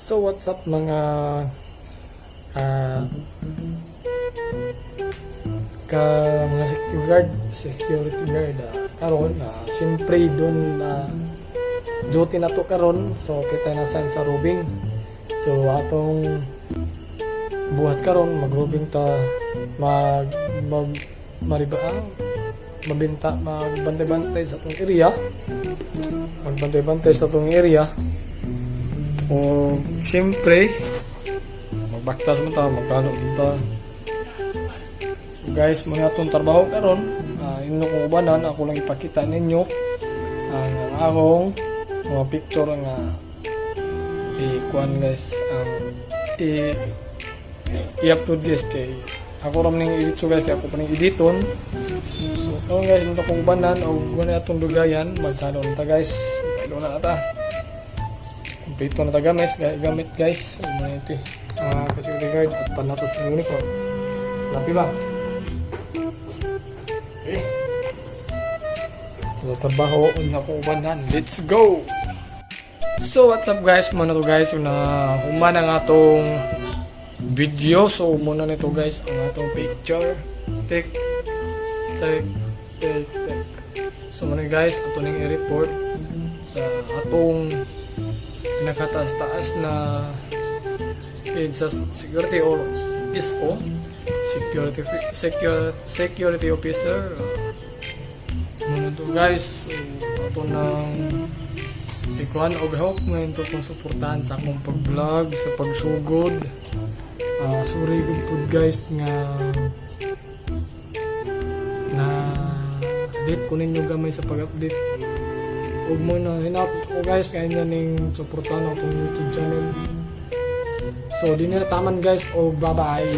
So what's up mga mga security guard karon siyempre doon duty na to karon, so kita na sa rubing. So atong buhat karon magrubing ta magbantay-bantay sa atong area, o siyempre magbaktas mo ta, magkano kita. So guys, mga atong trabaho karon, inyo kong ubanan, ako lang ipakita ninyo ang akong mga picture nga ikuan guys, ang i-upload guys, kay ako ram ning edit. So guys, kaya ako pa ning editon. So guys, ito kong ubanan o guna atong dugayan, magkano na ta guys, magkano na ta, kompleto na ta gamit guys. Ito security guard at panatos ng uniform. Salapi ba? Okay, so trabaho unsa ko ubanan, let's go. So what's up guys, muna to guys yung humana nga atong video. So muna nito guys ang atong picture, take. So muna guys, ato ning i-report sa atong pinakataas-taas na page sa security or ISO, security officer. Muna to guys, so ato nang ikuan og help mo ito kung suportahan sa akong pag-vlog, sa pagsugod. Sorry good guys nga na update ko ninyo gamay sa pag-update. Huwag mo na hinapot ko guys, kaya nyo ning suportahan akong YouTube channel. So di nila taman guys, o bye bye.